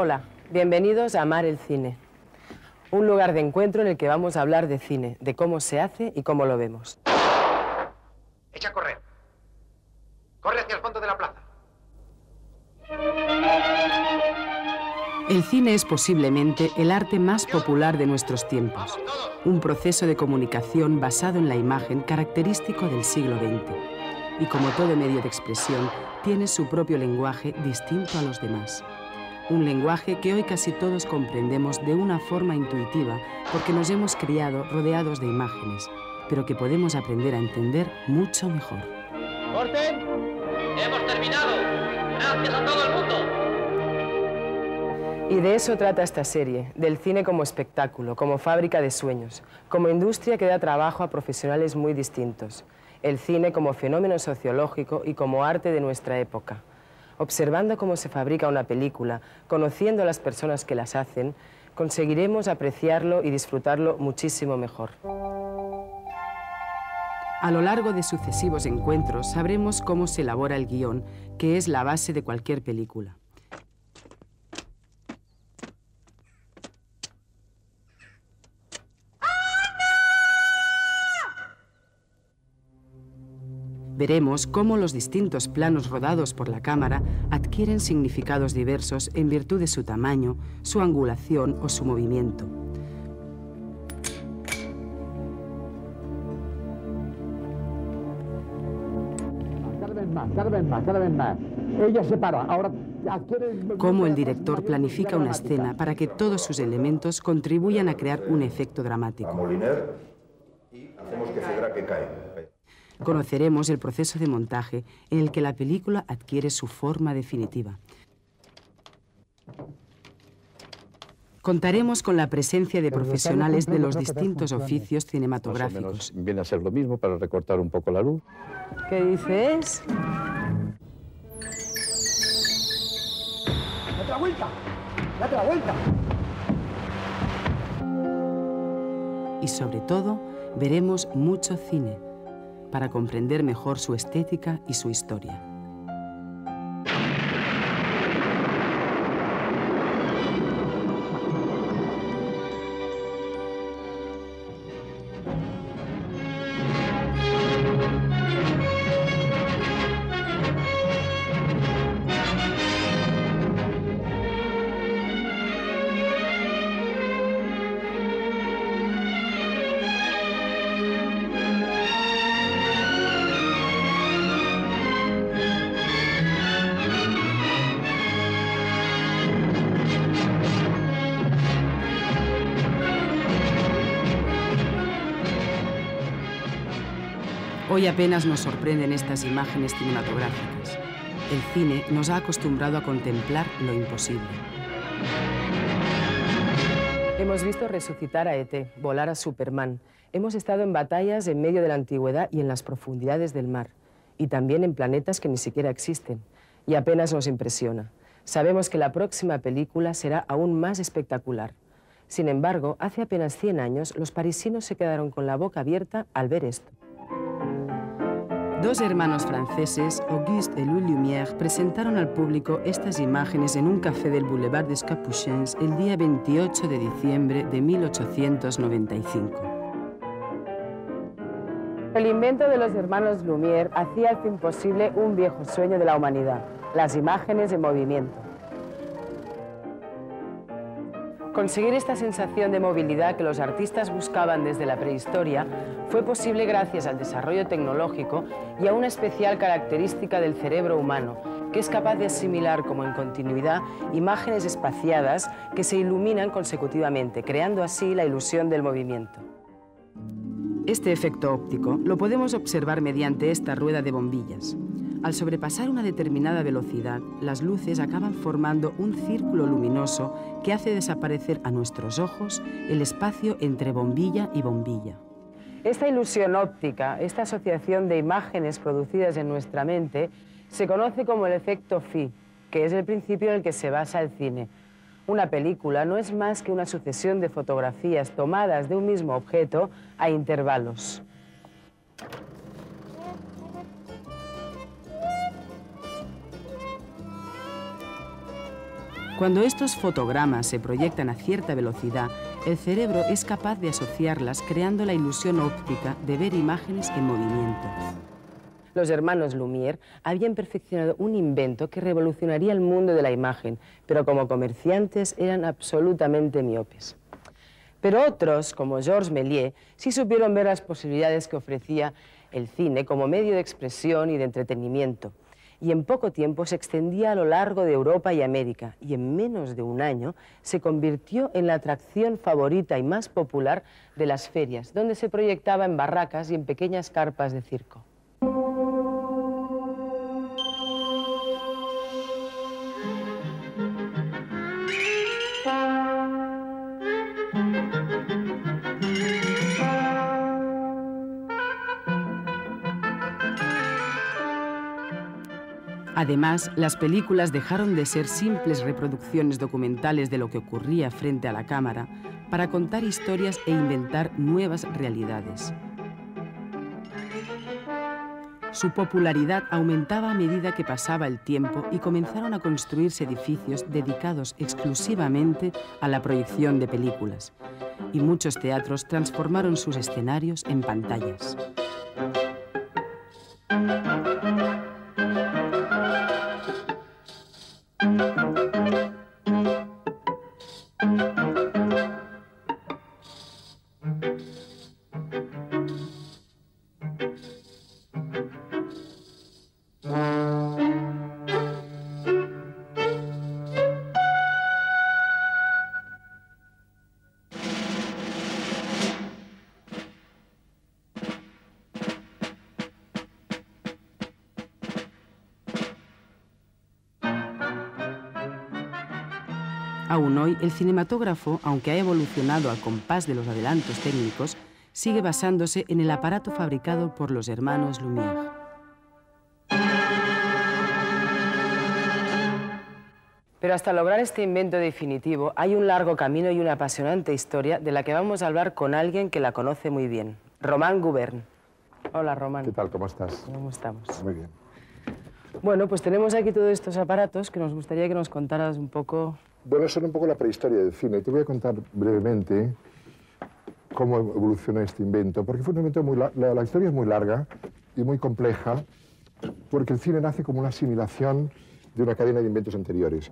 Hola, bienvenidos a Amar el Cine, un lugar de encuentro en el que vamos a hablar de cine, de cómo se hace y cómo lo vemos. Echa a correr. Corre hacia el fondo de la plaza. El cine es posiblemente el arte más popular de nuestros tiempos, un proceso de comunicación basado en la imagen característico del siglo XX. Y como todo medio de expresión, tiene su propio lenguaje distinto a los demás. Un lenguaje que hoy casi todos comprendemos de una forma intuitiva porque nos hemos criado rodeados de imágenes, pero que podemos aprender a entender mucho mejor. ¡Corten! ¡Hemos terminado! ¡Gracias a todo el mundo! Y de eso trata esta serie, del cine como espectáculo, como fábrica de sueños, como industria que da trabajo a profesionales muy distintos. El cine como fenómeno sociológico y como arte de nuestra época. Observando cómo se fabrica una película, conociendo a las personas que las hacen, conseguiremos apreciarlo y disfrutarlo muchísimo mejor. A lo largo de sucesivos encuentros sabremos cómo se elabora el guión, que es la base de cualquier película. Veremos cómo los distintos planos rodados por la cámara adquieren significados diversos en virtud de su tamaño, su angulación o su movimiento. Cada vez más. Ella se para. Ahora adquiere... Cómo el director planifica una escena para que todos sus elementos contribuyan a crear un efecto dramático. A Moliner y hacemos que se vea que cae. Conoceremos el proceso de montaje en el que la película adquiere su forma definitiva. Contaremos con la presencia de profesionales de los distintos oficios cinematográficos. Viene a ser lo mismo para recortar un poco la luz. ¿Qué dices? ¡Date la vuelta! ¡Date la vuelta! Y sobre todo, veremos mucho cine para comprender mejor su estética y su historia. Hoy apenas nos sorprenden estas imágenes cinematográficas. El cine nos ha acostumbrado a contemplar lo imposible. Hemos visto resucitar a ET, volar a Superman. Hemos estado en batallas en medio de la antigüedad y en las profundidades del mar. Y también en planetas que ni siquiera existen. Y apenas nos impresiona. Sabemos que la próxima película será aún más espectacular. Sin embargo, hace apenas 100 años, los parisinos se quedaron con la boca abierta al ver esto. Dos hermanos franceses, Auguste y Louis Lumière, presentaron al público estas imágenes en un café del Boulevard des Capucins el día 28 de diciembre de 1895. El invento de los hermanos Lumière hacía al fin posible un viejo sueño de la humanidad, las imágenes en movimiento. Conseguir esta sensación de movilidad que los artistas buscaban desde la prehistoria fue posible gracias al desarrollo tecnológico y a una especial característica del cerebro humano, que es capaz de asimilar como en continuidad imágenes espaciadas que se iluminan consecutivamente, creando así la ilusión del movimiento. Este efecto óptico lo podemos observar mediante esta rueda de bombillas. Al sobrepasar una determinada velocidad, las luces acaban formando un círculo luminoso que hace desaparecer a nuestros ojos el espacio entre bombilla y bombilla. Esta ilusión óptica, esta asociación de imágenes producidas en nuestra mente, se conoce como el efecto Phi, que es el principio en el que se basa el cine. Una película no es más que una sucesión de fotografías tomadas de un mismo objeto a intervalos. Cuando estos fotogramas se proyectan a cierta velocidad, el cerebro es capaz de asociarlas creando la ilusión óptica de ver imágenes en movimiento. Los hermanos Lumière habían perfeccionado un invento que revolucionaría el mundo de la imagen, pero como comerciantes eran absolutamente miopes. Pero otros, como Georges Méliès, sí supieron ver las posibilidades que ofrecía el cine como medio de expresión y de entretenimiento. Y en poco tiempo se extendía a lo largo de Europa y América, y en menos de un año se convirtió en la atracción favorita y más popular de las ferias, donde se proyectaba en barracas y en pequeñas carpas de circo. Además, las películas dejaron de ser simples reproducciones documentales de lo que ocurría frente a la cámara para contar historias e inventar nuevas realidades. Su popularidad aumentaba a medida que pasaba el tiempo y comenzaron a construirse edificios dedicados exclusivamente a la proyección de películas, y muchos teatros transformaron sus escenarios en pantallas. Aún hoy, el cinematógrafo, aunque ha evolucionado al compás de los adelantos técnicos, sigue basándose en el aparato fabricado por los hermanos Lumière. Pero hasta lograr este invento definitivo hay un largo camino y una apasionante historia de la que vamos a hablar con alguien que la conoce muy bien, Román Gubern. Hola, Román. ¿Qué tal? ¿Cómo estás? ¿Cómo estamos? Muy bien. Bueno, pues tenemos aquí todos estos aparatos que nos gustaría que nos contaras un poco. Bueno, son un poco la prehistoria del cine. Te voy a contar brevemente cómo evolucionó este invento, porque fue un invento muy la historia es muy larga y muy compleja, porque el cine nace como una asimilación de una cadena de inventos anteriores.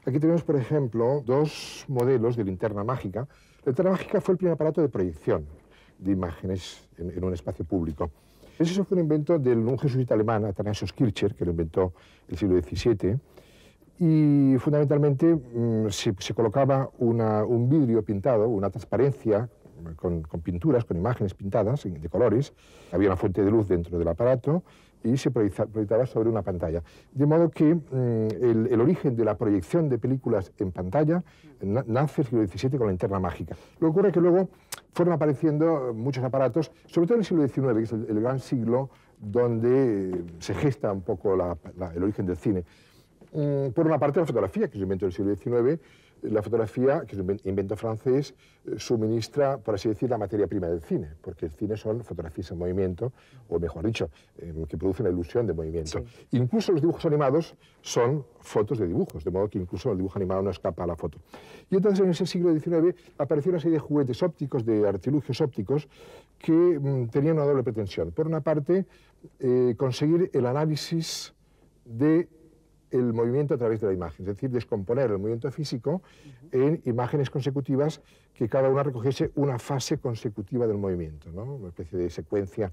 Aquí tenemos, por ejemplo, dos modelos de linterna mágica. La linterna mágica fue el primer aparato de proyección de imágenes en un espacio público. Eso fue un invento de un jesuita alemán, Athanasius Kircher, que lo inventó en el siglo XVII, y fundamentalmente se colocaba un vidrio pintado, una transparencia con pinturas, con imágenes pintadas de colores. Había una fuente de luz dentro del aparato y se proyectaba sobre una pantalla. De modo que el origen de la proyección de películas en pantalla nace en el siglo XVII con la linterna mágica. Lo que ocurre es que luego fueron apareciendo muchos aparatos, sobre todo en el siglo XIX, que es el gran siglo donde se gesta un poco el origen del cine. Por una parte, la fotografía, que es un invento del siglo XIX. La fotografía, que es un invento francés, suministra, por así decir, la materia prima del cine, porque el cine son fotografías en movimiento, o mejor dicho, que producen la ilusión de movimiento. Sí. Incluso los dibujos animados son fotos de dibujos, de modo que incluso el dibujo animado no escapa a la foto. Y entonces, en ese siglo XIX, apareció una serie de juguetes ópticos, de artilugios ópticos, que tenían una doble pretensión. Por una parte, conseguir el análisis del movimiento a través de la imagen, es decir, descomponer el movimiento físico en imágenes consecutivas que cada una recogiese una fase consecutiva del movimiento, ¿no? Una especie de secuencia.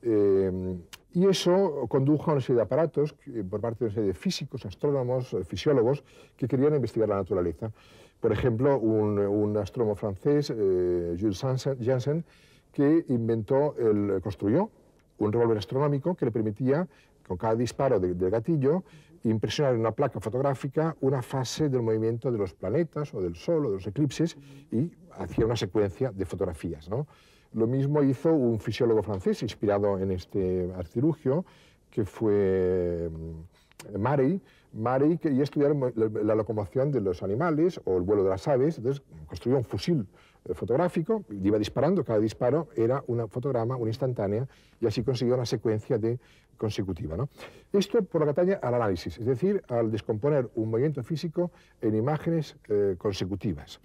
Y eso condujo a una serie de aparatos por parte de una serie de físicos, astrónomos, fisiólogos, que querían investigar la naturaleza. Por ejemplo, un astrónomo francés, Jules Janssen, que construyó un revólver astronómico que le permitía, con cada disparo del gatillo, impresionar en una placa fotográfica una fase del movimiento de los planetas o del Sol o de los eclipses, y hacía una secuencia de fotografías, ¿no? Lo mismo hizo un fisiólogo francés inspirado en este artilugio, que fue Marey, que ya estudiaron la locomoción de los animales o el vuelo de las aves. Entonces construyó un fusil fotográfico, iba disparando, cada disparo era un fotograma, una instantánea, y así consiguió una secuencia consecutiva, ¿no? Esto por lo que atañe al análisis, es decir, al descomponer un movimiento físico en imágenes consecutivas.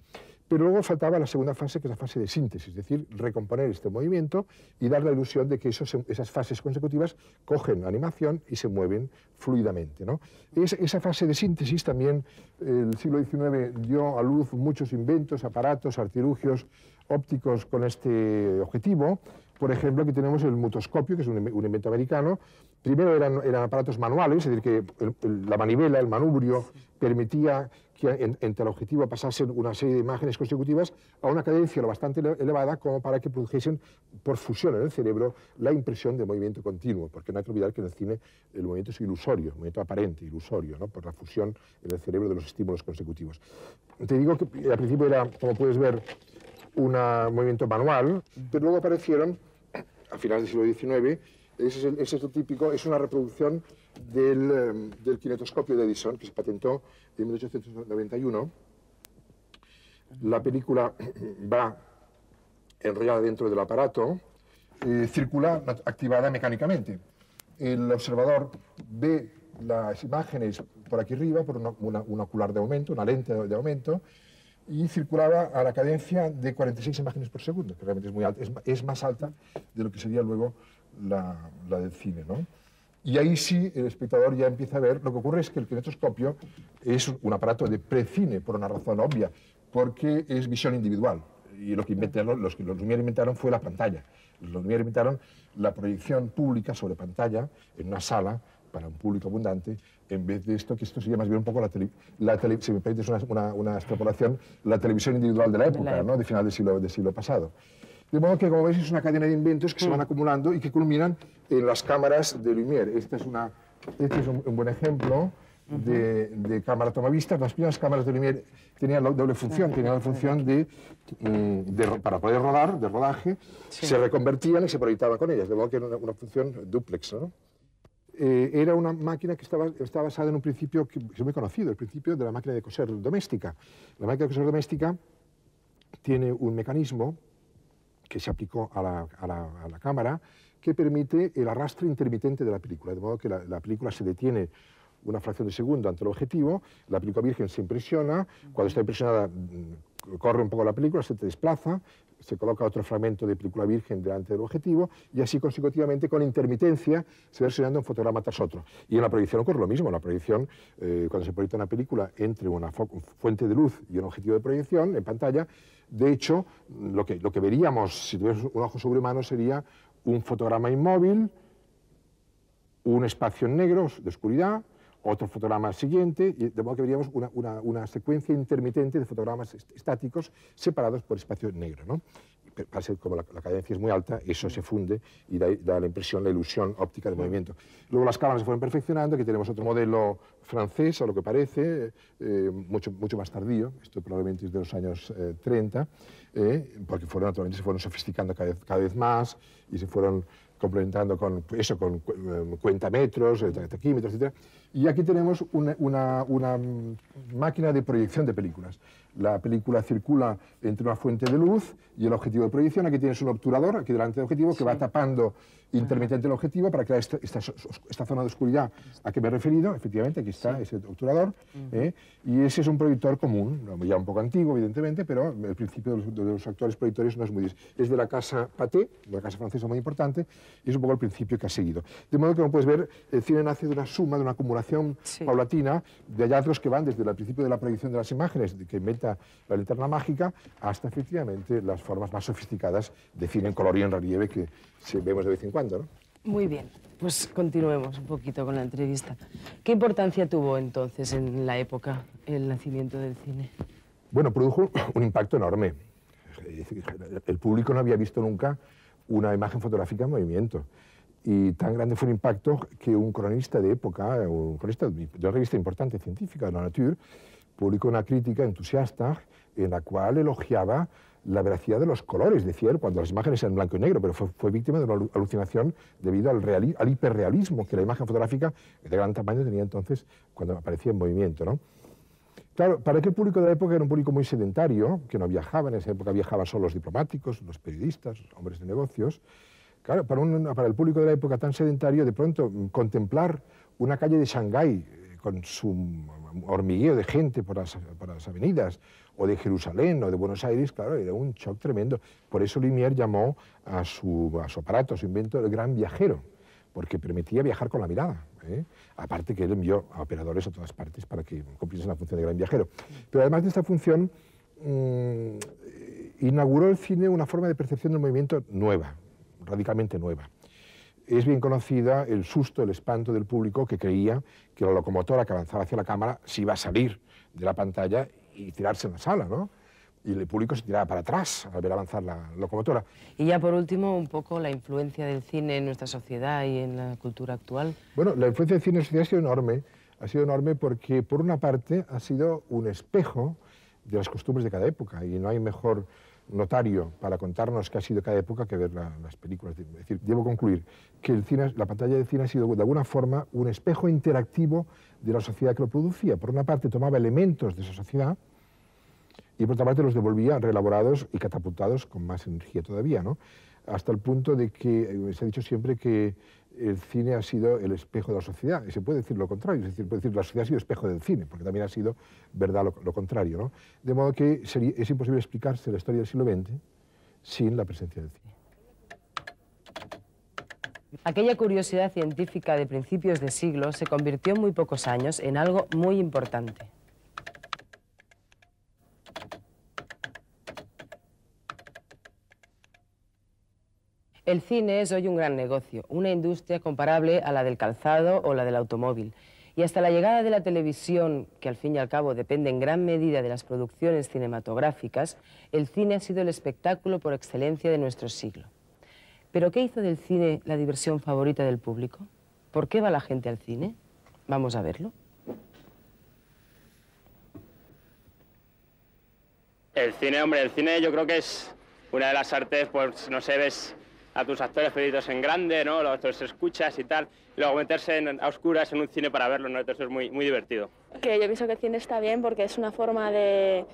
Pero luego faltaba la segunda fase, que es la fase de síntesis, es decir, recomponer este movimiento y dar la ilusión de que esas fases consecutivas cogen animación y se mueven fluidamente, ¿no? Esa fase de síntesis también el siglo XIX dio a luz muchos inventos, aparatos, artilugios ópticos con este objetivo. Por ejemplo, aquí tenemos el mutoscopio, que es un invento americano. Primero eran aparatos manuales, es decir, que la manivela, el manubrio, permitía que entre el objetivo pasasen una serie de imágenes consecutivas a una cadencia lo bastante elevada como para que produjesen por fusión en el cerebro la impresión de movimiento continuo, porque no hay que olvidar que en el cine el movimiento es ilusorio, el movimiento aparente, ilusorio, ¿no? Por la fusión en el cerebro de los estímulos consecutivos. Te digo que al principio era, como puedes ver, un movimiento manual, pero luego aparecieron, a finales del siglo XIX, ese es lo típico, es una reproducción del kinetoscopio de Edison, que se patentó en 1891. La película va enrollada dentro del aparato, circula activada mecánicamente. El observador ve las imágenes por aquí arriba, por un ocular de aumento, una lente de aumento, y circulaba a la cadencia de 46 imágenes por segundo, que realmente es muy alta, es más alta de lo que sería luego la del cine, ¿no? Y ahí sí el espectador ya empieza a ver. Lo que ocurre es que el kinetoscopio es un aparato de precine por una razón obvia, porque es visión individual. Y lo que los Lumière inventaron fue la pantalla. Los Lumière inventaron la proyección pública sobre pantalla en una sala para un público abundante, en vez de esto, que esto sería más bien un poco si me permites una extrapolación, la televisión individual de la época, ¿no? De final del siglo pasado. De modo que, como veis, es una cadena de inventos que se van acumulando y que culminan en las cámaras de Lumière. Este es un buen ejemplo de cámara tomavista. Las primeras cámaras de Lumière tenían la doble función. Tenían la función para poder rodar, de rodaje, se reconvertían y se proyectaban con ellas. De modo que era una función dúplex, ¿no? Era una máquina que estaba basada en un principio que es muy conocido, el principio de la máquina de coser doméstica. La máquina de coser doméstica tiene un mecanismo que se aplicó a la cámara, que permite el arrastre intermitente de la película, de modo que la película se detiene una fracción de segundo ante el objetivo, la película virgen se impresiona, cuando está impresionada corre un poco la película, se te desplaza, se coloca otro fragmento de película virgen delante del objetivo y así consecutivamente, con intermitencia, se va versionando un fotograma tras otro. Y en la proyección ocurre lo mismo. En la proyección, cuando se proyecta una película entre una fuente de luz y un objetivo de proyección en pantalla, de hecho, lo que veríamos si tuviéramos un ojo sobrehumano sería un fotograma inmóvil, un espacio en negro de oscuridad, otro fotograma siguiente, y de modo que veríamos una secuencia intermitente de fotogramas estáticos separados por espacio negro, ¿no? Como la cadencia es muy alta, eso se funde y da la impresión, la ilusión óptica de movimiento. Luego las cámaras se fueron perfeccionando, aquí tenemos otro modelo francés, a lo que parece, mucho más tardío, esto probablemente es de los años 30, porque naturalmente se fueron sofisticando cada vez más y se fueron complementando con cuentametros, taquímetros, etc. Y aquí tenemos una máquina de proyección de películas. La película circula entre una fuente de luz y el objetivo de proyección. Aquí tienes un obturador, aquí delante del objetivo, que va tapando intermitente el objetivo para crear esta zona de oscuridad a que me he referido. Efectivamente, aquí está ese obturador. Y ese es un proyector común, ya un poco antiguo, evidentemente, pero el principio de los actuales proyectores no es muy... Es de la casa Pathé, una casa francesa muy importante, y es un poco el principio que ha seguido. De modo que, como puedes ver, el cine nace de una suma, de una acumulación paulatina de hallazgos que van desde el principio de la proyección de las imágenes, que inventa la linterna mágica, hasta efectivamente las formas más sofisticadas de cine en color y en relieve que vemos de vez en cuando, ¿no? Muy bien, pues continuemos un poquito con la entrevista. ¿Qué importancia tuvo entonces en la época el nacimiento del cine? Bueno, produjo un impacto enorme. El público no había visto nunca una imagen fotográfica en movimiento. Y tan grande fue el impacto que un cronista de época, un cronista de una revista importante científica, La Nature, publicó una crítica entusiasta en la cual elogiaba la veracidad de los colores. Decía él, cuando las imágenes eran blanco y negro, pero fue víctima de una alucinación debido al hiperrealismo que la imagen fotográfica de gran tamaño tenía entonces cuando aparecía en movimiento, ¿no? Claro, para aquel público de la época era un público muy sedentario, que no viajaba, en esa época viajaban solo los diplomáticos, los periodistas, hombres de negocios. Claro, para el público de la época tan sedentario, de pronto contemplar una calle de Shanghái con su hormigueo de gente por las avenidas, o de Jerusalén, o de Buenos Aires, claro, era un shock tremendo. Por eso Lumière llamó a su aparato, a su invento, el gran viajero, porque permitía viajar con la mirada. Aparte que él envió a operadores a todas partes para que cumpliesen la función de gran viajero. Pero además de esta función, inauguró el cine una forma de percepción del movimiento nueva, radicalmente nueva. Es bien conocida el susto, el espanto del público que creía que la locomotora que avanzaba hacia la cámara se iba a salir de la pantalla y tirarse en la sala, ¿no? Y el público se tiraba para atrás al ver avanzar la locomotora. Y ya por último, un poco la influencia del cine en nuestra sociedad y en la cultura actual. Bueno, la influencia del cine en la sociedad ha sido enorme porque, por una parte, ha sido un espejo de las costumbres de cada época, y no hay mejor notario para contarnos qué ha sido cada época que ver las películas. Es decir, debo concluir que el cine, la pantalla del cine ha sido, de alguna forma, un espejo interactivo de la sociedad que lo producía. Por una parte, tomaba elementos de esa sociedad, y por otra parte los devolvía reelaborados y catapultados con más energía todavía, ¿no? Hasta el punto de que se ha dicho siempre que el cine ha sido el espejo de la sociedad, y se puede decir lo contrario, es decir, puede decir la sociedad ha sido espejo del cine, porque también ha sido verdad lo contrario, ¿no? De modo que es imposible explicarse la historia del siglo XX sin la presencia del cine. Aquella curiosidad científica de principios de siglo se convirtió en muy pocos años en algo muy importante. El cine es hoy un gran negocio, una industria comparable a la del calzado o la del automóvil. Y hasta la llegada de la televisión, que al fin y al cabo depende en gran medida de las producciones cinematográficas, el cine ha sido el espectáculo por excelencia de nuestro siglo. ¿Pero qué hizo del cine la diversión favorita del público? ¿Por qué va la gente al cine? Vamos a verlo. El cine, hombre, el cine yo creo que es una de las artes, pues no sé, ves a tus actores favoritos en grande, ¿no? Los escuchas y tal, y luego meterse a oscuras en un cine para verlo, ¿no? Entonces es muy divertido. Que yo pienso que el cine está bien porque es una forma de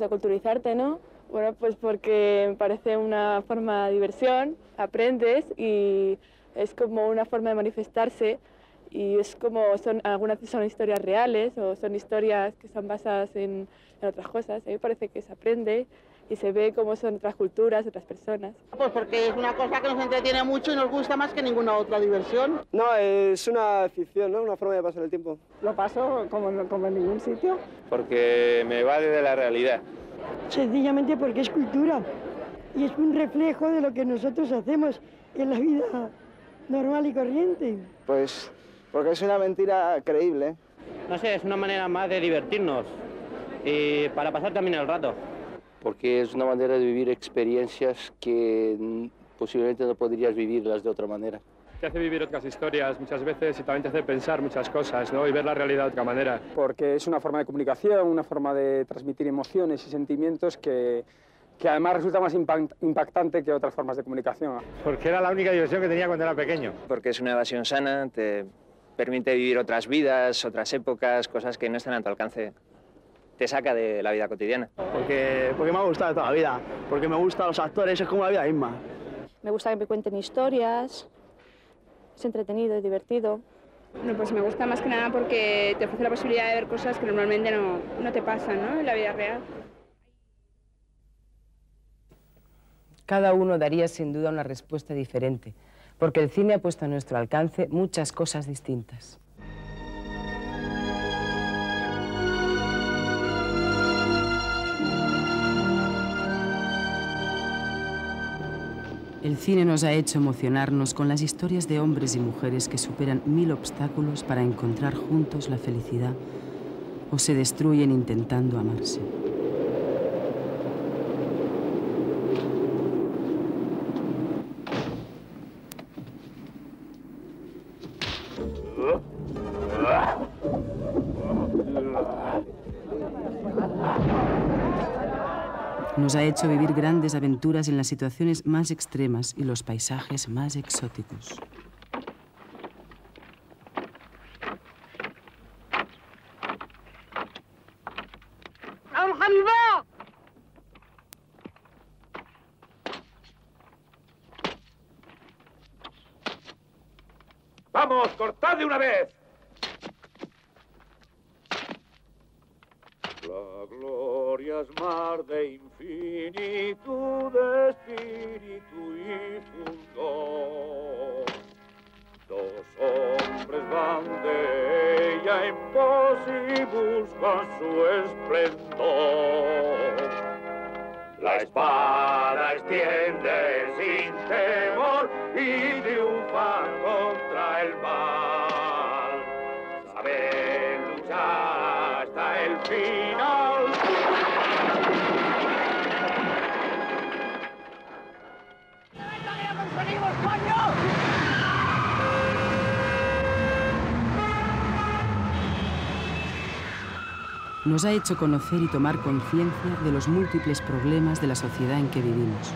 culturizarte, ¿no? Bueno, pues porque me parece una forma de diversión, aprendes y es como una forma de manifestarse y es como, algunas veces son historias reales o son historias que están basadas en otras cosas. A mí me parece que se aprende y se ve cómo son otras culturas, otras personas. Pues porque es una cosa que nos entretiene mucho y nos gusta más que ninguna otra diversión. No, es una ficción, ¿no? Una forma de pasar el tiempo. Lo paso como en ningún sitio. Porque me evade de la realidad. Sencillamente porque es cultura y es un reflejo de lo que nosotros hacemos en la vida normal y corriente. Pues porque es una mentira creíble. No sé, es una manera más de divertirnos y para pasar también el rato. Porque es una manera de vivir experiencias que posiblemente no podrías vivirlas de otra manera. Te hace vivir otras historias muchas veces y también te hace pensar muchas cosas, ¿no? Y ver la realidad de otra manera. Porque es una forma de comunicación, una forma de transmitir emociones y sentimientos que además resulta más impactante que otras formas de comunicación. Porque era la única diversión que tenía cuando era pequeño. Porque es una evasión sana, te permite vivir otras vidas, otras épocas, cosas que no están a tu alcance. Te saca de la vida cotidiana. Porque me ha gustado toda la vida, porque me gustan los actores, es como la vida misma. Me gusta que me cuenten historias, es entretenido y divertido. Bueno, pues me gusta más que nada porque te ofrece la posibilidad de ver cosas que normalmente no te pasan, ¿no? En la vida real. Cada uno daría sin duda una respuesta diferente, porque el cine ha puesto a nuestro alcance muchas cosas distintas. El cine nos ha hecho emocionarnos con las historias de hombres y mujeres que superan 1000 obstáculos para encontrar juntos la felicidad o se destruyen intentando amarse. Nos ha hecho vivir grandes aventuras en las situaciones más extremas y los paisajes más exóticos. ¡Vamos, cortad de una vez! La gloria es mar de infinitud, de espíritu y fulgor. Dos hombres van de ella en pos y buscan su esplendor. La espada extiende sin temor y triunfa contra el mal. Saben luchar hasta el final. ¡Conseguimos, coño! Nos ha hecho conocer y tomar conciencia de los múltiples problemas de la sociedad en que vivimos.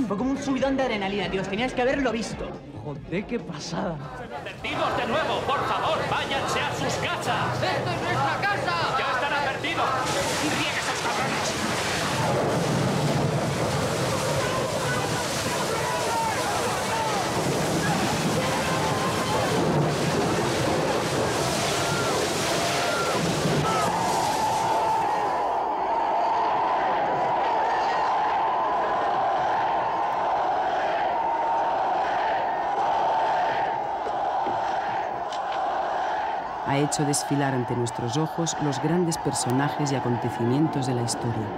Fue como un subidón de adrenalina, tíos. Tenías que haberlo visto. Joder, qué pasada. ¡Advertidos de nuevo! ¡Por favor, váyanse a sus casas! ¡Esto es nuestra casa! ¡Ya están advertidos! ¡Riegue esos cabrones! Ha hecho desfilar ante nuestros ojos los grandes personajes y acontecimientos de la historia.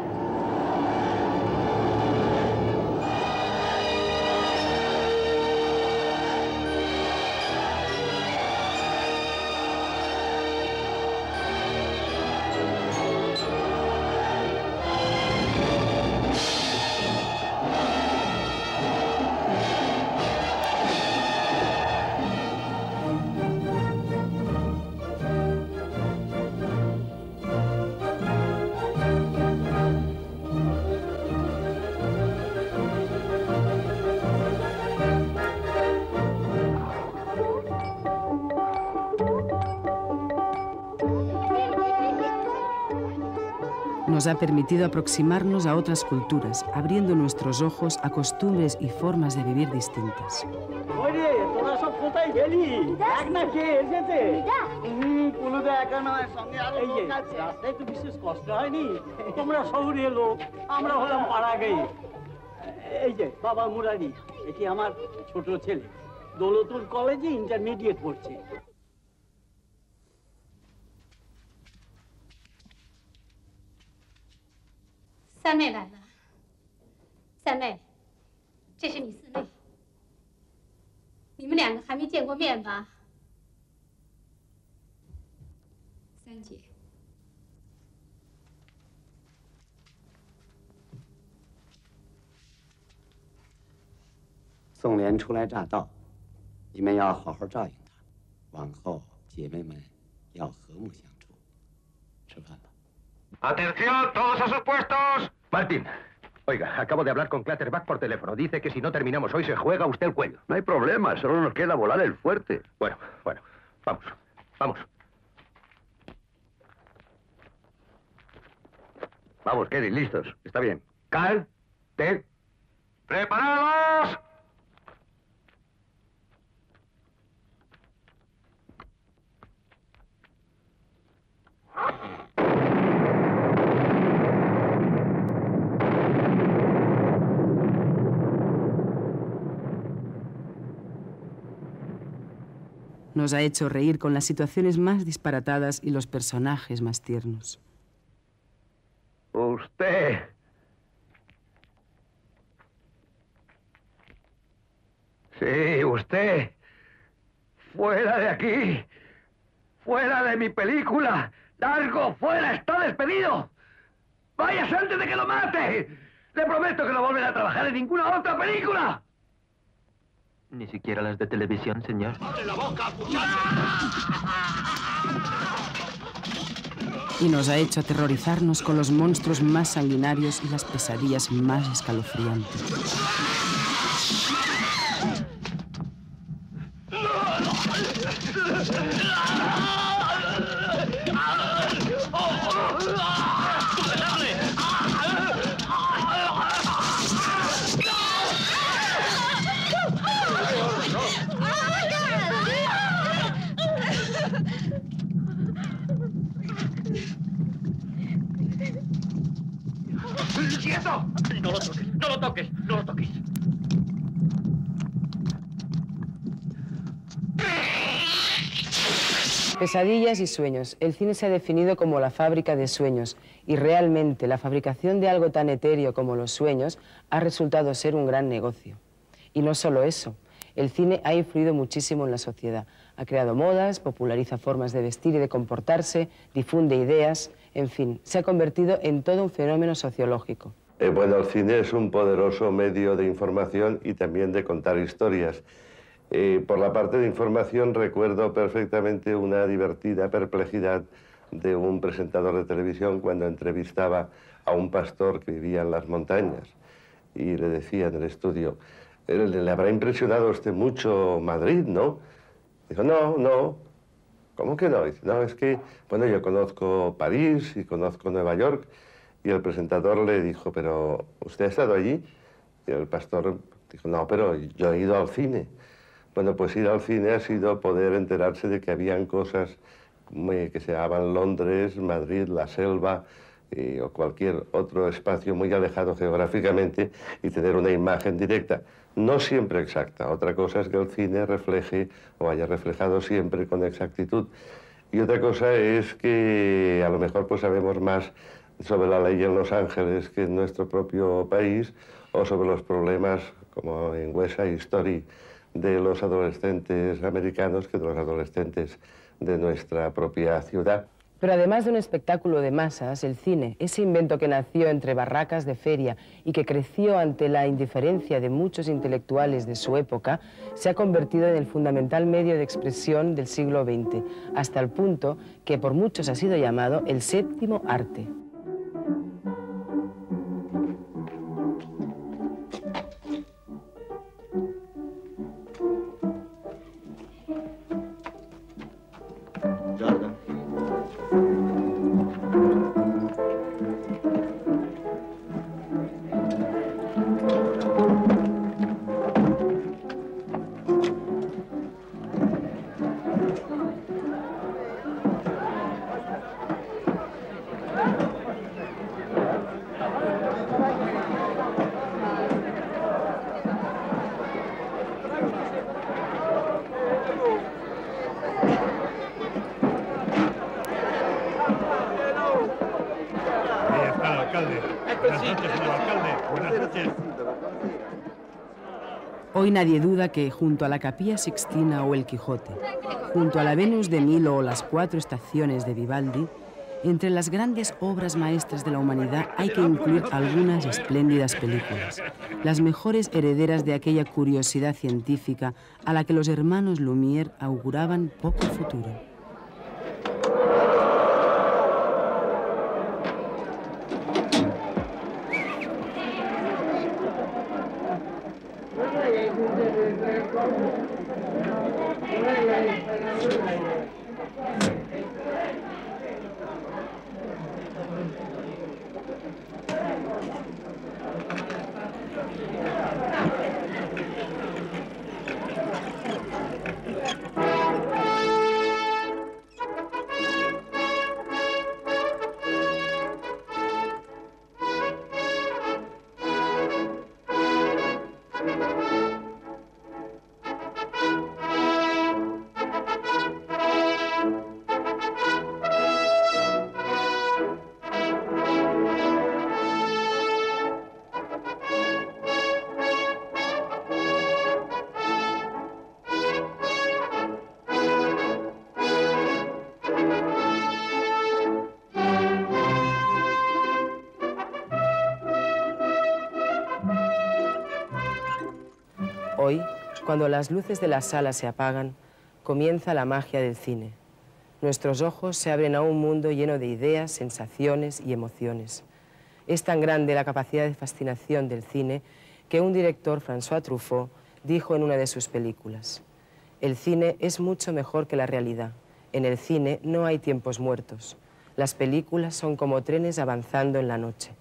Nos ha permitido aproximarnos a otras culturas, abriendo nuestros ojos a costumbres y formas de vivir distintas. ওরে তোরা সব কোথায় গেলি এক না কে এসেছে কোনোটা একা নয় সঙ্গে আরো লোক আছে রাস্তায় তো বিশেষ কষ্ট হয়নি তোমরা শহরে লোক আমরা হলাম পাড়া গেই এই যে বাবা মুরারি এটি আমার ছোট ছেলে দৌলতুল কলেজে ইন্টারমিডিয়েট পড়ছে三妹来了，三妹，这是你四妹，你们两个还没见过面吧？三姐，宋莲初来乍到，你们要好好照应她，往后姐妹们要和睦相处。吃饭吧。¡Atención, todos a sus puestos! Martín, oiga, acabo de hablar con Clatterback por teléfono. Dice que si no terminamos hoy se juega usted el cuello. No hay problema, solo nos queda volar el fuerte. Bueno, vamos, vamos. Vamos, Kelly, listos. Está bien. Cal, Ted. ¡Preparados! Nos ha hecho reír con las situaciones más disparatadas y los personajes más tiernos. Usted. Sí, usted. Fuera de aquí. Fuera de mi película. Largo, fuera, está despedido. Váyase antes de que lo mate. Le prometo que no volverá a trabajar en ninguna otra película. Ni siquiera las de televisión, señor. ¡Abre la boca, muchacho! Y nos ha hecho aterrorizarnos con los monstruos más sanguinarios y las pesadillas más escalofriantes. Pesadillas y sueños. El cine se ha definido como la fábrica de sueños y realmente la fabricación de algo tan etéreo como los sueños ha resultado ser un gran negocio. Y no solo eso, el cine ha influido muchísimo en la sociedad. Ha creado modas, populariza formas de vestir y de comportarse, difunde ideas, en fin, se ha convertido en todo un fenómeno sociológico. Bueno, el cine es un poderoso medio de información y también de contar historias. Por la parte de información recuerdo perfectamente una divertida perplejidad de un presentador de televisión cuando entrevistaba a un pastor que vivía en las montañas y le decía en el estudio, le habrá impresionado a usted mucho Madrid, ¿no? Dijo, no. ¿Cómo que no? Dice, no, es que, bueno, yo conozco París y conozco Nueva York. Y el presentador le dijo, pero ¿usted ha estado allí? Y el pastor dijo, no, pero yo he ido al cine. Bueno, pues ir al cine ha sido poder enterarse de que habían cosas que se llamaban Londres, Madrid, la selva o cualquier otro espacio muy alejado geográficamente y tener una imagen directa, no siempre exacta. Otra cosa es que el cine refleje o haya reflejado siempre con exactitud. Y otra cosa es que a lo mejor pues sabemos más sobre la ley en Los Ángeles que en nuestro propio país o sobre los problemas como en West Side Story de los adolescentes americanos que de los adolescentes de nuestra propia ciudad. Pero además de un espectáculo de masas, el cine, ese invento que nació entre barracas de feria y que creció ante la indiferencia de muchos intelectuales de su época, se ha convertido en el fundamental medio de expresión del siglo XX, hasta el punto que por muchos ha sido llamado el séptimo arte. Hoy nadie duda que junto a la Capilla Sixtina o el Quijote, junto a la Venus de Milo o las 4 estaciones de Vivaldi, entre las grandes obras maestras de la humanidad hay que incluir algunas espléndidas películas, las mejores herederas de aquella curiosidad científica a la que los hermanos Lumière auguraban poco futuro. Hoy, cuando las luces de la sala se apagan, comienza la magia del cine. Nuestros ojos se abren a un mundo lleno de ideas, sensaciones y emociones. Es tan grande la capacidad de fascinación del cine que un director, François Truffaut, dijo en una de sus películas: el cine es mucho mejor que la realidad. En el cine no hay tiempos muertos. Las películas son como trenes avanzando en la noche.